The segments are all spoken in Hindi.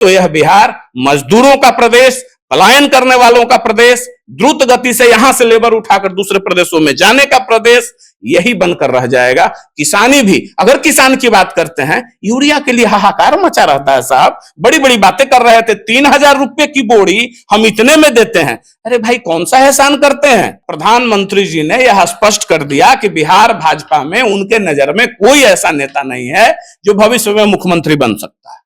तो यह बिहार मजदूरों का प्रदेश, पलायन करने वालों का प्रदेश, द्रुत गति से यहां से लेबर उठाकर दूसरे प्रदेशों में जाने का प्रदेश, यही बनकर रह जाएगा। किसानी भी, अगर किसान की बात करते हैं, यूरिया के लिए हाहाकार मचा रहता है साहब, बड़ी बड़ी बातें कर रहे थे, 3,000 रुपए की बोरी हम इतने में देते हैं। अरे भाई कौन सा एहसान करते हैं? प्रधानमंत्री जी ने यह स्पष्ट कर दिया कि बिहार भाजपा में उनके नजर में कोई ऐसा नेता नहीं है जो भविष्य में मुख्यमंत्री बन सकता है।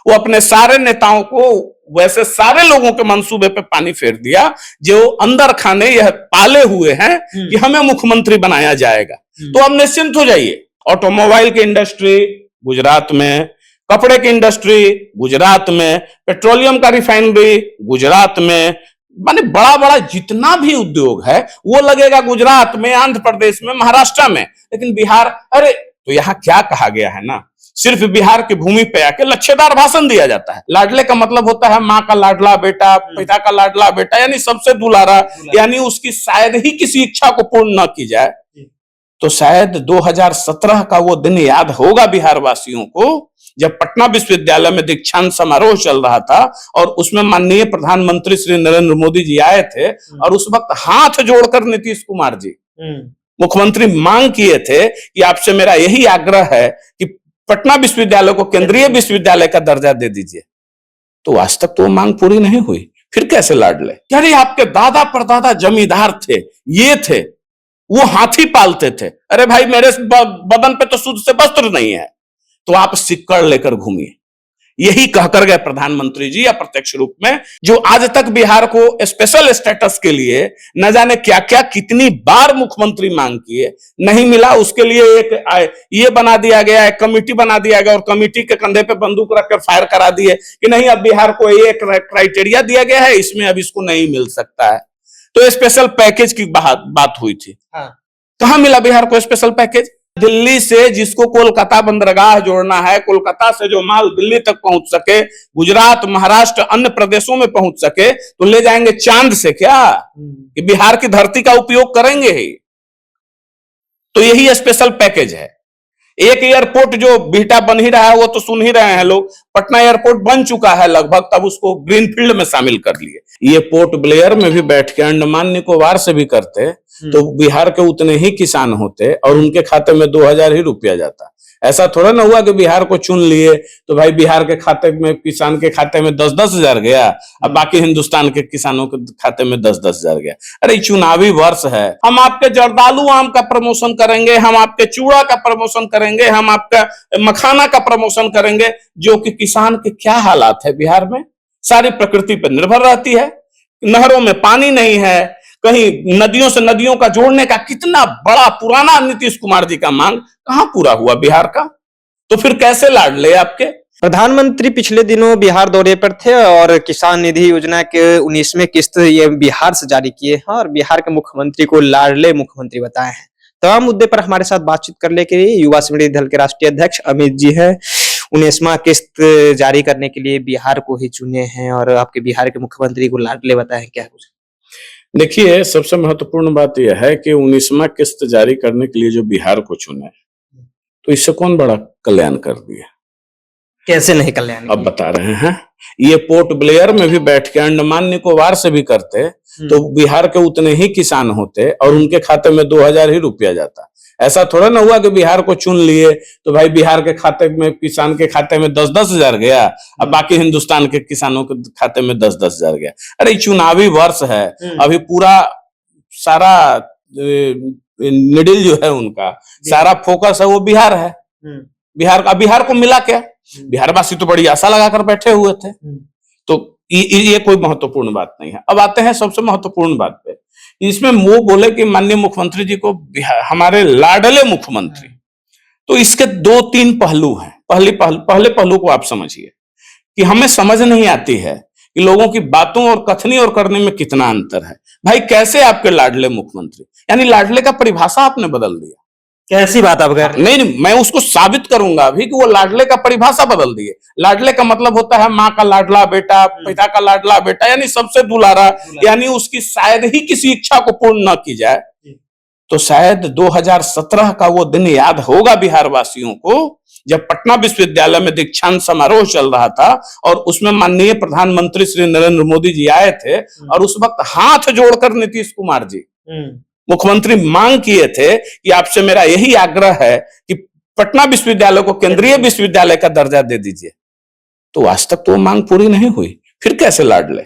वो अपने सारे नेताओं को, वैसे सारे लोगों के मंसूबे पे पानी फेर दिया जो अंदर खाने यह पाले हुए हैं कि हमें मुख्यमंत्री बनाया जाएगा। तो अब निश्चिंत हो जाइए। ऑटोमोबाइल की इंडस्ट्री गुजरात में, कपड़े की इंडस्ट्री गुजरात में, पेट्रोलियम का रिफाइनरी गुजरात में, माने बड़ा बड़ा जितना भी उद्योग है वो लगेगा गुजरात में, आंध्र प्रदेश में, महाराष्ट्र में। लेकिन बिहार, अरे तो यहां क्या कहा गया है ना, सिर्फ बिहार की भूमि पे आके लच्छेदार भाषण दिया जाता है। लाडले का मतलब होता है माँ का लाडला बेटा, पिता का लाडला बेटा, यानी सबसे दुलारा, यानी उसकी शायद ही किसी इच्छा को पूर्ण न की जाए। तो शायद 2017 का वो दिन याद होगा बिहार वासियों को, जब पटना विश्वविद्यालय में दीक्षांत समारोह चल रहा था और उसमें माननीय प्रधानमंत्री श्री नरेंद्र मोदी जी आए थे और उस वक्त हाथ जोड़कर नीतीश कुमार जी मुख्यमंत्री मांग किए थे कि आपसे मेरा यही आग्रह है कि पटना विश्वविद्यालय को केंद्रीय विश्वविद्यालय का दर्जा दे दीजिए। तो आज तक तो वो मांग पूरी नहीं हुई, फिर कैसे लाडले? यानी आपके दादा परदादा जमींदार थे, ये थे, वो हाथी पालते थे। अरे भाई मेरे बदन पे तो शुद्ध से वस्त्र नहीं है, तो आप सिक्कड़ लेकर घूमिए। यही कहकर गए प्रधानमंत्री जी अप्रत्यक्ष रूप में, जो आज तक बिहार को स्पेशल स्टेटस के लिए न जाने क्या क्या कितनी बार मुख्यमंत्री मांग किए, नहीं मिला। उसके लिए एक ये बना दिया गया, एक कमेटी बना दिया गया और कमेटी के कंधे पे बंदूक रखकर फायर करा दिए कि नहीं अब बिहार को ये क्राइटेरिया दिया गया है, इसमें अब इसको नहीं मिल सकता है। तो स्पेशल पैकेज की बात हुई थी। कहां मिला बिहार को स्पेशल पैकेज? दिल्ली से जिसको कोलकाता बंदरगाह जोड़ना है, कोलकाता से जो माल दिल्ली तक पहुंच सके, गुजरात, महाराष्ट्र, अन्य प्रदेशों में पहुंच सके, तो ले जाएंगे चांद से क्या? कि बिहार की धरती का उपयोग करेंगे ही। तो यही स्पेशल पैकेज है। एक एयरपोर्ट जो बिहटा बन ही रहा है, वो तो सुन ही रहे हैं लोग, पटना एयरपोर्ट बन चुका है लगभग, तब उसको ग्रीनफील्ड में शामिल कर लिए। ये पोर्ट ब्लेयर में भी बैठ के अंडमान निकोबार से भी करते तो बिहार के उतने ही किसान होते और उनके खाते में 2,000 ही रुपया जाता। ऐसा थोड़ा ना हुआ कि बिहार को चुन लिए तो भाई बिहार के खाते में, किसान के खाते में 10-10 हजार गया, अब बाकी हिंदुस्तान के किसानों के खाते में 10-10 हजार गया। अरे चुनावी वर्ष है, हम आपके जर्दालू आम का प्रमोशन करेंगे, हम आपके चूड़ा का प्रमोशन करेंगे, हम आपका मखाना का प्रमोशन करेंगे, जो कि किसान के क्या हालात है बिहार में? सारी प्रकृति पर निर्भर रहती है, नहरों में पानी नहीं है, कहीं नदियों से नदियों का जोड़ने का कितना बड़ा पुराना नीतीश कुमार जी का मांग कहां पूरा हुआ बिहार का? तो फिर कैसे लाडले आपके? प्रधानमंत्री पिछले दिनों बिहार दौरे पर थे और किसान निधि योजना के 19वें किस्त ये बिहार से जारी किए हैं और बिहार के मुख्यमंत्री को लाडले मुख्यमंत्री बताए हैं। तमाम मुद्दे पर हमारे साथ बातचीत करने के लिए युवा समृद्धि दल के राष्ट्रीय अध्यक्ष अमित जी हैं। 19वां किस्त जारी करने के लिए बिहार को ही चुने हैं और आपके बिहार के मुख्यमंत्री को लाडले बताए, क्या कुछ? देखिए, सबसे महत्वपूर्ण बात यह है कि 19वां किस्त जारी करने के लिए जो बिहार को चुने, तो इससे कौन बड़ा कल्याण कर दिया? कैसे नहीं कल्याण? अब बता रहे हैं। ये पोर्ट ब्लेयर में भी बैठ के अंडमान निकोबार से भी करते तो बिहार के उतने ही किसान होते और उनके खाते में 2,000 ही रुपया जाता। ऐसा थोड़ा ना हुआ कि बिहार को चुन लिए तो भाई बिहार के खाते में, किसान के खाते में 10-10 हजार गया, अब बाकी हिंदुस्तान के किसानों के खाते में 10-10 हजार गया। अरे चुनावी वर्ष है, अभी पूरा सारा निडिल जो है उनका सारा फोकस है वो बिहार है। बिहार को मिला क्या? बिहार वासी तो बड़ी आशा लगाकर बैठे हुए थे। तो ये कोई महत्वपूर्ण बात नहीं है। अब आते हैं सबसे महत्वपूर्ण बात पे। इसमें वो बोले कि माननीय मुख्यमंत्री जी को हमारे लाडले मुख्यमंत्री, तो इसके 2-3 पहलू हैं। पहले पहलू को आप समझिए कि हमें समझ नहीं आती है कि लोगों की बातों और कथनी और करने में कितना अंतर है। भाई कैसे आपके लाडले मुख्यमंत्री, यानी लाडले का परिभाषा आपने बदल दिया। कैसी बात आप कह रहे हैं? नहीं, मैं उसको साबित करूंगा अभी कि वो लाडले का परिभाषा बदल दिए। लाडले का मतलब होता है माँ का लाडला बेटा, पिता का लाडला बेटा, यानी सबसे दुलारा, यानी उसकी शायद ही किसी इच्छा को पूर्ण न की जाए। तो शायद 2017 का वो दिन याद होगा बिहार वासियों को, जब पटना विश्वविद्यालय में दीक्षांत समारोह चल रहा था और उसमें माननीय प्रधानमंत्री श्री नरेंद्र मोदी जी आए थे और उस वक्त हाथ जोड़कर नीतीश कुमार जी मुख्यमंत्री मांग किए थे कि आपसे मेरा यही आग्रह है कि पटना विश्वविद्यालय को केंद्रीय विश्वविद्यालय का दर्जा दे दीजिए, तो आज तक तो वो मांग पूरी नहीं हुई। फिर कैसे लाडले,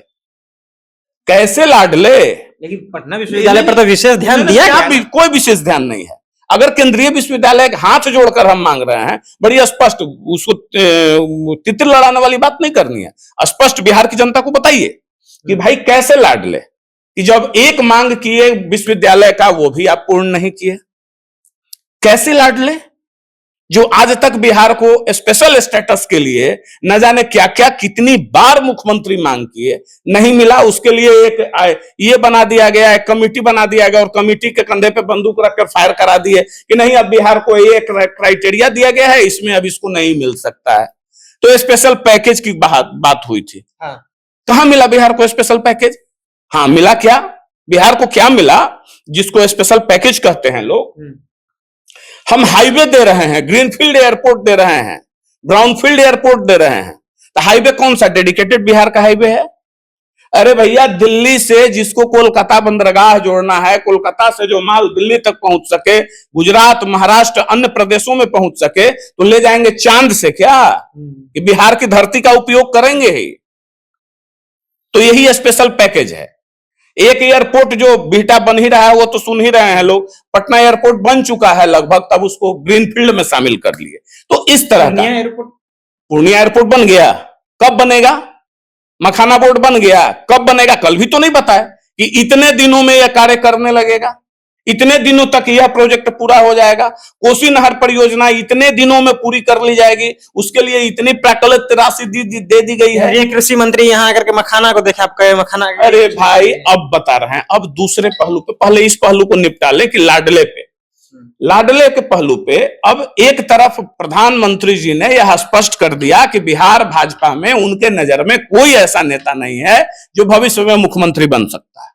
कैसे लाडले? लेकिन पटना विश्वविद्यालय पर तो विशेष ध्यान दिया गया। कोई विशेष ध्यान नहीं है। अगर केंद्रीय विश्वविद्यालय हाथ जोड़कर हम मांग रहे हैं, बड़ी स्पष्ट, उसको तितर लड़ाने वाली बात नहीं करनी है, स्पष्ट बिहार की जनता को बताइए कि भाई कैसे लाडले, कि जब एक मांग किए विश्वविद्यालय का वो भी आप पूर्ण नहीं किए, कैसे लाडले? जो आज तक बिहार को स्पेशल स्टेटस के लिए न जाने क्या क्या कितनी बार मुख्यमंत्री मांग किए, नहीं मिला, उसके लिए एक ये बना दिया गया, एक कमेटी बना दिया गया और कमेटी के कंधे पे बंदूक रखकर फायर करा दिए कि नहीं अब बिहार को एक क्राइटेरिया दिया गया है, इसमें अब इसको नहीं मिल सकता है। तो स्पेशल पैकेज की बात हुई थी। हाँ। कहां मिला बिहार को स्पेशल पैकेज? हाँ मिला क्या? बिहार को क्या मिला जिसको स्पेशल पैकेज कहते हैं लोग? हम हाईवे दे रहे हैं, ग्रीनफील्ड एयरपोर्ट दे रहे हैं, ब्राउनफील्ड एयरपोर्ट दे रहे हैं, तो हाईवे कौन सा? डेडिकेटेड बिहार का हाईवे है? अरे भैया, दिल्ली से जिसको कोलकाता बंदरगाह जोड़ना है, कोलकाता से जो माल दिल्ली तक पहुंच सके, गुजरात, महाराष्ट्र, अन्य प्रदेशों में पहुंच सके, तो ले जाएंगे चांद से क्या? कि बिहार की धरती का उपयोग करेंगे ही? तो यही स्पेशल पैकेज है। एक एयरपोर्ट जो बिहटा बन ही रहा है, वो तो सुन ही रहे हैं लोग, पटना एयरपोर्ट बन चुका है लगभग, तब उसको ग्रीनफील्ड में शामिल कर लिए। तो इस तरह का पूर्णिया एयरपोर्ट बन गया, कब बनेगा? मखाना बोर्ड बन गया, कब बनेगा? कल भी तो नहीं बताया कि इतने दिनों में यह कार्य करने लगेगा, इतने दिनों तक यह प्रोजेक्ट पूरा हो जाएगा, कोसी नहर परियोजना इतने दिनों में पूरी कर ली जाएगी, उसके लिए इतनी प्राकलित राशि दे दी गई है। ये कृषि मंत्री यहाँ आकर के मखाना को देखा, आप कहे मखाना? अरे भाई, अब बता रहे हैं, अब दूसरे पहलू पे, पहले इस पहलू को निपटा ले कि लाडले पे, लाडले के पहलू पे अब एक तरफ प्रधानमंत्री जी ने यह स्पष्ट कर दिया कि बिहार भाजपा में उनके नजर में कोई ऐसा नेता नहीं है जो भविष्य में मुख्यमंत्री बन सकता है।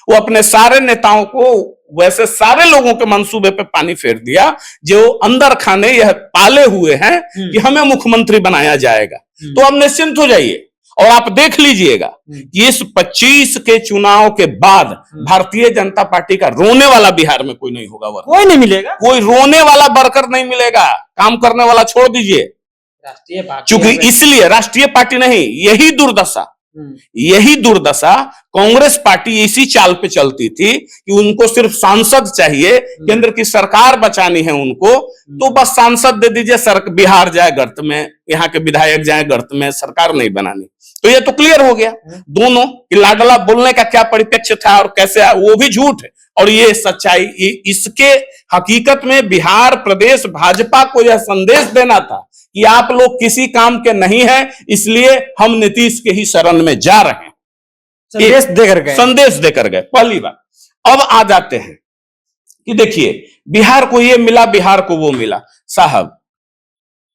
वो अपने सारे नेताओं को, वैसे सारे लोगों के मंसूबे पे पानी फेर दिया जो अंदर खाने यह पाले हुए हैं कि हमें मुख्यमंत्री बनाया जाएगा। तो अब निश्चिंत हो जाइए और आप देख लीजिएगा कि इस 25 के चुनाव के बाद भारतीय जनता पार्टी का रोने वाला बिहार में कोई नहीं होगा, कोई नहीं मिलेगा, कोई रोने वाला वर्कर नहीं मिलेगा, काम करने वाला छोड़ दीजिए। राष्ट्रीय पार्टी, चूंकि इसलिए राष्ट्रीय पार्टी नहीं, यही दुर्दशा कांग्रेस पार्टी इसी चाल पे चलती थी कि उनको सिर्फ सांसद चाहिए, केंद्र की सरकार बचानी है उनको, तो बस सांसद दे दीजिए, बिहार जाए गर्त में, यहाँ के विधायक जाए गर्त में, सरकार नहीं बनानी। तो ये तो क्लियर हो गया दोनों कि लाडला बोलने का क्या परिप्रेक्ष्य था और कैसे, वो भी झूठ है और ये सच्चाई। इसके हकीकत में बिहार प्रदेश भाजपा को यह संदेश देना था कि आप लोग किसी काम के नहीं हैं, इसलिए हम नीतीश के ही शरण में जा रहे हैं। संदेश देकर गए पहली बात। अब आ जाते हैं कि देखिए, बिहार को ये मिला, बिहार को वो मिला। साहब,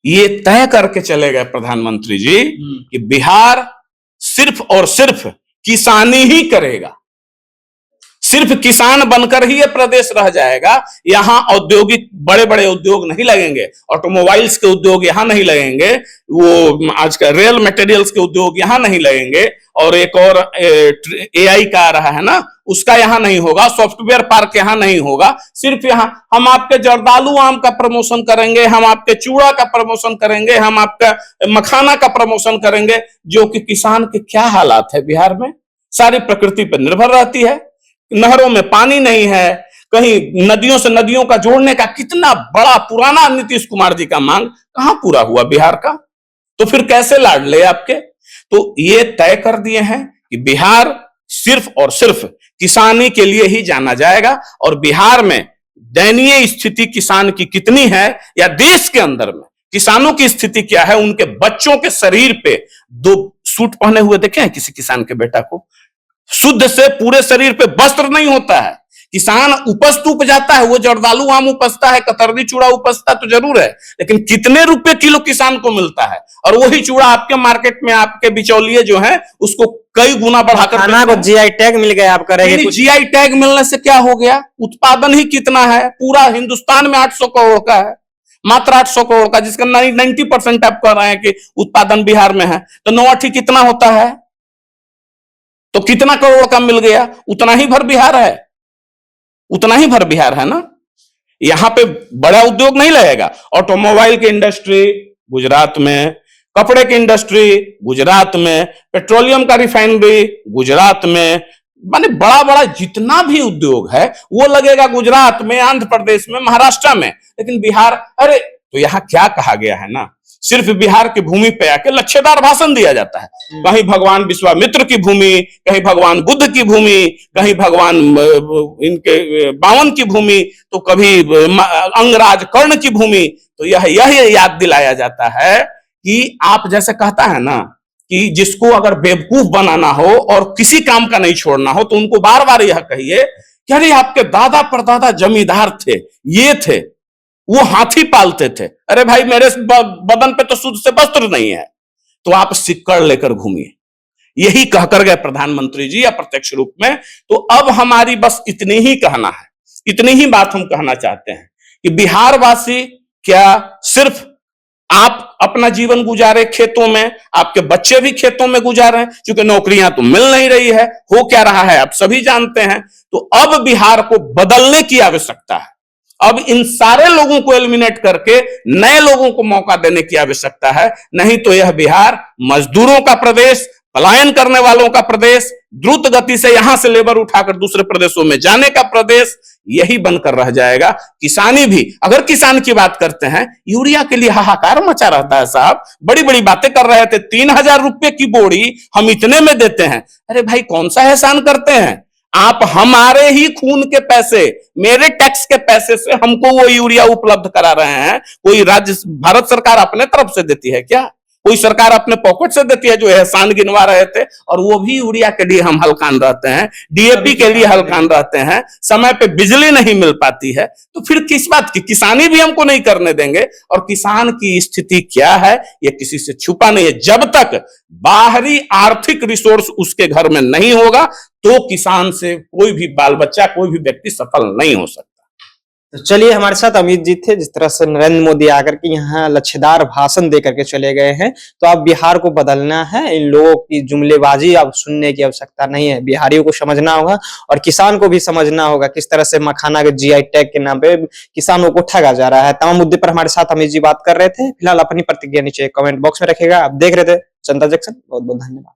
ये तय करके चले गए प्रधानमंत्री जी कि बिहार सिर्फ और सिर्फ किसानी ही करेगा, सिर्फ किसान बनकर ही ये प्रदेश रह जाएगा। यहां औद्योगिक बड़े बड़े उद्योग नहीं लगेंगे, ऑटोमोबाइल्स के उद्योग यहां नहीं लगेंगे, वो आज का रेल मटेरियल्स के उद्योग यहां नहीं लगेंगे, और एक और एआई का आ रहा है ना, उसका यहां नहीं होगा, सॉफ्टवेयर पार्क यहां नहीं होगा। सिर्फ यहां हम आपके जर्दालू आम का प्रमोशन करेंगे, हम आपके चूड़ा का प्रमोशन करेंगे, हम आपका मखाना का प्रमोशन करेंगे, जो कि किसान के क्या हालात है बिहार में, सारी प्रकृति पर निर्भर रहती है। नहरों में पानी नहीं है, कहीं नदियों से नदियों का जोड़ने का कितना बड़ा पुराना नीतीश कुमार जी का मांग कहां पूरा हुआ बिहार का? तो फिर कैसे लाडले आपके? तो ये तय कर दिए हैं कि बिहार सिर्फ और सिर्फ किसानी के लिए ही जाना जाएगा, और बिहार में दयनीय स्थिति किसान की कितनी है, या देश के अंदर में किसानों की स्थिति क्या है, उनके बच्चों के शरीर पे 2 सूट पहने हुए देखे हैं किसी किसान के बेटा को? शुद्ध से पूरे शरीर पे वस्त्र नहीं होता है। किसान उपज तो उपजाता है, वो जर्दालू आम उपजता है, कतरनी चूड़ा उपजता तो जरूर है, लेकिन कितने रुपए किलो किसान को मिलता है? और वही चूड़ा आपके मार्केट में आपके बिचौलिए जो है उसको कई गुना बढ़ाकर खाना को जीआई टैग मिल गया, आप करेंगे जीआई टैग मिलने से क्या हो गया? उत्पादन ही कितना है, पूरा हिंदुस्तान में 800 करोड़ का है, मात्र 800 करोड़ का, जिसका 90% आप कह रहे हैं कि उत्पादन बिहार में है, तो 9 कितना होता है? तो कितना करोड़ का मिल गया? उतना ही भर बिहार है, उतना ही भर बिहार है ना। यहां पे बड़ा उद्योग नहीं लगेगा। ऑटोमोबाइल की इंडस्ट्री गुजरात में, कपड़े की इंडस्ट्री गुजरात में, पेट्रोलियम का रिफाइनरी गुजरात में, माने बड़ा बड़ा जितना भी उद्योग है वो लगेगा गुजरात में, आंध्र प्रदेश में, महाराष्ट्र में। लेकिन बिहार, अरे तो यहां क्या कहा गया है ना, सिर्फ बिहार की भूमि पे आके लच्छेदार भाषण दिया जाता है। कहीं भगवान विश्वामित्र की भूमि, कहीं भगवान बुद्ध की भूमि, कहीं भगवान इनके बावन की भूमि, तो कभी अंगराज कर्ण की भूमि। तो यह याद दिलाया जाता है कि आप जैसे कहता है ना कि जिसको अगर बेवकूफ बनाना हो और किसी काम का नहीं छोड़ना हो, तो उनको बार बार यह कहिए कि अरे आपके दादा परदादा जमींदार थे, ये थे, वो हाथी पालते थे। अरे भाई मेरे बदन पे तो शुद्ध से वस्त्र नहीं है, तो आप सिक्कड़ लेकर घूमिए। यही कहकर गए प्रधानमंत्री जी अप्रत्यक्ष रूप में। तो अब हमारी बस इतनी ही कहना है, इतनी ही बात हम कहना चाहते हैं कि बिहार वासी क्या सिर्फ आप अपना जीवन गुजारे खेतों में, आपके बच्चे भी खेतों में गुजार रहे हैं, क्योंकि नौकरियां तो मिल नहीं रही है, हो क्या रहा है आप सभी जानते हैं। तो अब बिहार को बदलने की आवश्यकता है। अब इन सारे लोगों को एलिमिनेट करके नए लोगों को मौका देने की आवश्यकता है। नहीं तो यह बिहार मजदूरों का प्रदेश, पलायन करने वालों का प्रदेश, द्रुत गति से यहां से लेबर उठाकर दूसरे प्रदेशों में जाने का प्रदेश, यही बनकर रह जाएगा। किसानी भी, अगर किसान की बात करते हैं, यूरिया के लिए हाहाकार मचा रहता है साहब, बड़ी बड़ी बातें कर रहे थे। 3000 रुपए की बोरी हम इतने में देते हैं। अरे भाई कौन सा एहसान करते हैं आप? हमारे ही खून के पैसे, मेरे टैक्स के पैसे से हमको वो यूरिया उपलब्ध करा रहे हैं। कोई राज्य, भारत सरकार अपने तरफ से देती है क्या? कोई सरकार अपने पॉकेट से देती है जो एहसान गिनवा रहे थे? और वो भी यूरिया के लिए हम हलकान रहते हैं, डीएपी के लिए हलकान रहते हैं, समय पे बिजली नहीं मिल पाती है। तो फिर किस बात की किसानी भी हमको नहीं करने देंगे? और किसान की स्थिति क्या है ये किसी से छुपा नहीं है। जब तक बाहरी आर्थिक रिसोर्स उसके घर में नहीं होगा, तो किसान से कोई भी बाल बच्चा, कोई भी व्यक्ति सफल नहीं हो सकता। तो चलिए, हमारे साथ अमित जी थे। जिस तरह से नरेंद्र मोदी आकर के यहाँ लच्छेदार भाषण दे करके चले गए हैं, तो अब बिहार को बदलना है। इन लोगों की जुमलेबाजी अब सुनने की आवश्यकता नहीं है। बिहारियों को समझना होगा और किसान को भी समझना होगा किस तरह से मखाना के जीआई टैग के नाम पे किसानों को ठगा जा रहा है। तमाम मुद्दे पर हमारे साथ अमित जी बात कर रहे थे। फिलहाल अपनी प्रतिक्रिया नीचे कमेंट बॉक्स में रखेगा। आप देख रहे थे जनता जंक्शन। बहुत बहुत धन्यवाद।